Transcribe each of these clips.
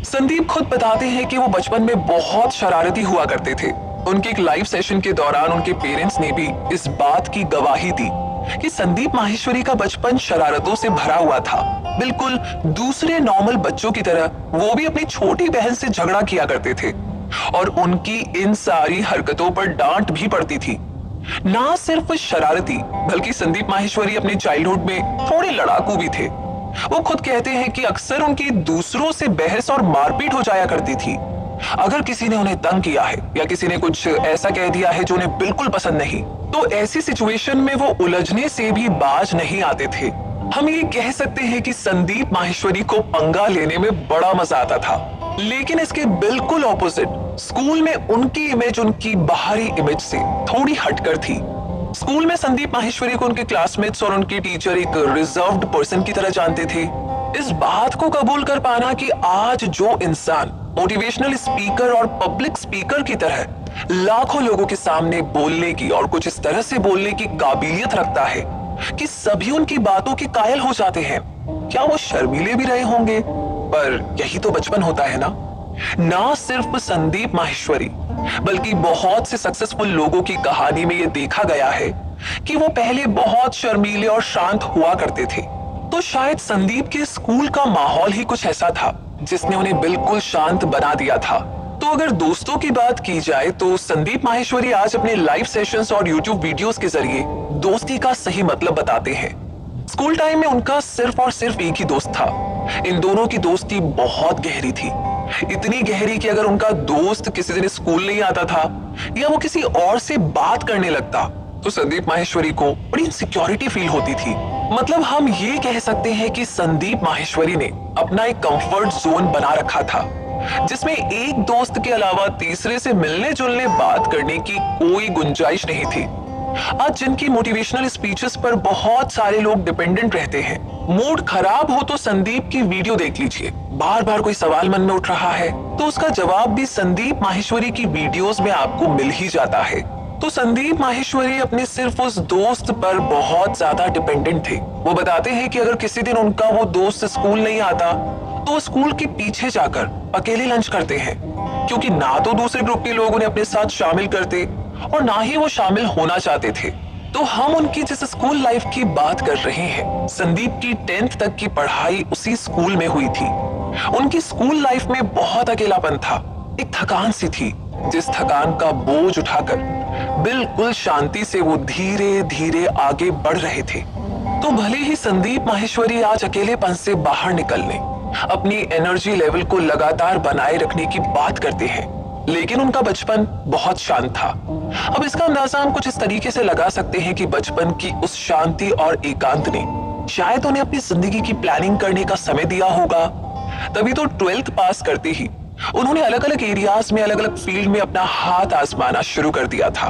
संदीप खुद बताते हैं कि वो बचपन में बहुत शरारती हुआ करते थे। उनके एक लाइव सेशन के दौरान उनके पेरेंट्स ने भी इस बात की गवाही दी कि संदीप माहेश्वरी का बचपन शरारतों से भरा हुआ था। बिल्कुल दूसरे नॉर्मल बच्चों की तरह वो भी अपनी छोटी बहन से झगड़ा किया करते थे और उनकी इन सारी हरकतों पर डांट भी पड़ती थी। ना सिर्फ शरारती बल्कि संदीप माहेश्वरी अपने चाइल्डहुड में थोड़े लड़ाकू भी थे। वो खुद कहते हैं कि अक्सर उनकी दूसरों से बहस और मारपीट हो जाया करती थी। अगर किसी ने उन्हें तंग किया है या किसी ने कुछ ऐसा कह दिया है जो उन्हें बिल्कुल पसंद नहीं, तो ऐसी सिचुएशन में वो उलझने से भी बाज नहीं आते थे। हम ये कह सकते हैं कि संदीप माहेश्वरी को पंगा लेने में बड़ा मजा आता था। लेकिन इसके बिल्कुल ऑपोजिट स्कूल में उनकी इमेज उनकी बाहरी इमेज से थोड़ी हटकर थी। स्कूल में संदीप माहेश्वरी को उनके क्लासमेट्स और उनके टीचर एक रिजर्व्ड पर्सन की तरह जानते थे। इस बात को कबूल कर पाना कि आज जो इंसान मोटिवेशनल स्पीकर और पब्लिक स्पीकर की तरह लाखों लोगों के सामने बोलने की और कुछ इस तरह से बोलने की काबिलियत रखता है कि सभी उनकी बातों के कायल हो जाते हैं, क्या वो शर्मीले भी रहे होंगे? पर यही तो बचपन होता है ना सिर्फ संदीप माहेश्वरी बल्कि बहुत से सक्सेसफुल लोगों की कहानी में यह देखा गया है कि वो पहले बहुत शर्मीले और शांत हुआ करते थे। तो शायद संदीप के स्कूल का माहौल ही कुछ ऐसा था जिसने उन्हें बिल्कुल शांत बना दिया था। तो अगर दोस्तों की बात की जाए तो संदीप माहेश्वरी आज अपने लाइव सेशंस और यूट्यूब वीडियोस के जरिए दोस्ती का सही मतलब बताते हैं। स्कूल टाइम में उनका सिर्फ और सिर्फ एक ही दोस्त था। इन दोनों की दोस्ती बहुत गहरी थी, इतनी गहरी कि अगर उनका दोस्त किसी दिन स्कूल नहीं आता था या वो किसी और से बात करने लगता तो संदीप माहेश्वरी को बड़ी इनसिक्योरिटी फील होती थी। मतलब हम ये कह सकते हैं कि संदीप माहेश्वरी ने अपना एक कंफर्ट जोन बना रखा था जिसमें एक दोस्त के अलावा तीसरे से मिलने जुलने बात करने की कोई गुंजाइश नहीं थी। आज जिनकी मोटिवेशनल स्पीचेस पर बहुत सारे लोग डिपेंडेंट रहते हैं, मूड खराब हो तो संदीप की वीडियो देख लीजिए। बार बार कोई सवाल मन में उठ रहा है तो उसका जवाब भी संदीप माहेश्वरी की वीडियोस में आपको मिल ही जाता है। तो संदीप माहेश्वरी अपने सिर्फ उस दोस्त पर बहुत ज्यादा डिपेंडेंट थे। वो बताते हैं कि अगर किसी दिन उनका वो दोस्त स्कूल नहीं आता तो वो स्कूल के पीछे जाकर अकेले लंच करते हैं, क्योंकि ना तो दूसरे ग्रुप के लोग उन्हें अपने साथ शामिल करते और ना ही वो शामिल होना चाहते थे। तो हम उनकी जिस स्कूल लाइफ की बात कर रहे हैं, संदीप की 10th तक की पढ़ाई उसी स्कूल में हुई थी। उनकी स्कूल लाइफ में बहुत अकेलापन था, एक थकान सी थी जिस थकान का बोझ उठाकर बिल्कुल शांति से वो धीरे धीरे आगे बढ़ रहे थे। तो भले ही संदीप माहेश्वरी आज अकेलेपन से बाहर निकलने, अपनी एनर्जी लेवल को लगातार बनाए रखने की बात करते हैं, लेकिन उनका बचपन बहुत शांत था। अब इसका अंदाजा हम कुछ इस तरीके से लगा सकते हैं कि बचपन की उस शांति और एकांत ने शायद उन्हें अपनी जिंदगी की प्लानिंग करने का समय दिया होगा। तभी तो 12th पास करते ही उन्होंने अलग अलग एरियाज में अलग अलग फील्ड में अपना हाथ आजमाना शुरू कर दिया था।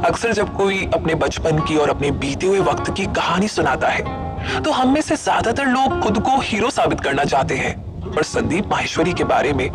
अक्सर जब कोई अपने बचपन की और अपने बीते हुए वक्त की कहानी सुनाता है तो हम में से ज्यादातर लोग खुद को हीरो साबित करना चाहते हैं, पर संदीप माहेश्वरी के बारे में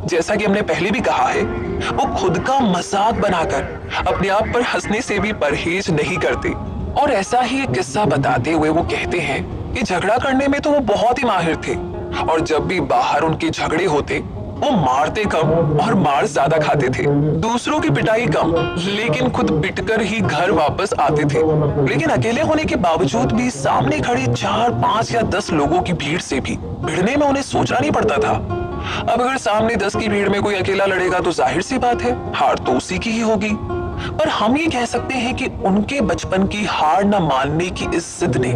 जैसा कि हमने पहले भी कहा है, वो खुद का मजाक बनाकर अपने आप पर हंसने से भी परहेज नहीं करते। और ऐसा ही एक किस्सा बताते हुए वो कहते हैं कि झगड़ा करने में तो वो बहुत ही माहिर थे और जब भी बाहर उनके झगड़े होते वो मारते कम और मार ज्यादा खाते थे। दूसरों की पिटाई कम, लेकिन खुद पिटकर ही घर वापस आते थे। लेकिन अकेले होने के बावजूद भी सामने खड़े 4, 5 या 10 लोगों की भीड़ से भी भिड़ने में उन्हें सोचना नहीं पड़ता था। अब अगर सामने 10 की भीड़ में कोई अकेला लड़ेगा तो जाहिर सी बात है हार तो उसी की ही होगी। पर हम ये कह सकते हैं कि उनके बचपन की हार न मानने की इस जिद ने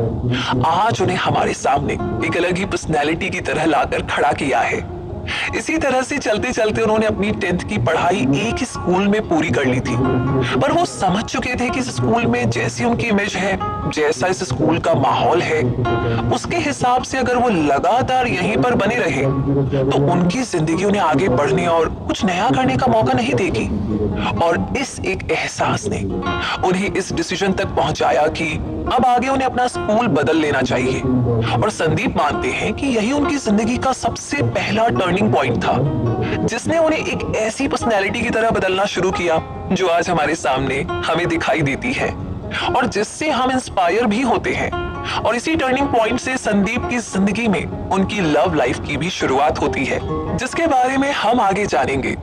आज उन्हें हमारे सामने एक अलग ही पर्सनैलिटी की तरह लाकर खड़ा किया है। इसी तरह से चलते चलते उन्होंने अपनी 10th की पढ़ाई एक ही स्कूल में पूरी कर ली थी, पर वो समझ चुके थे कि इस स्कूल में जैसी उनकी इमेज है, जैसा इस स्कूल का माहौल है, उसके हिसाब से अगर वो लगातार यहीं पर बने रहे तो उनकी जिंदगी उन्हें आगे बढ़ने और कुछ नया करने का मौका नहीं देगी। और इस एक एहसास ने उन्हें इस डिसीजन तक पहुंचाया कि अब आगे उन्हें अपना स्कूल बदल लेना चाहिए। और संदीप मानते हैं कि यही उनकी जिंदगी का सबसे पहला टर्निंग पॉइंट था, जिसने उन्हें एक ऐसी पर्सनैलिटी की तरह बदलना शुरू किया जो आज हमारे सामने हमें दिखाई देती है और जिससे हम इंस्पायर भी होते हैं। और इसी टर्निंग पॉइंट से संदीप की जिंदगी में उनकी लव लाइफ की भी शुरुआत होती है, जिसके बारे में हम आगे जानेंगे।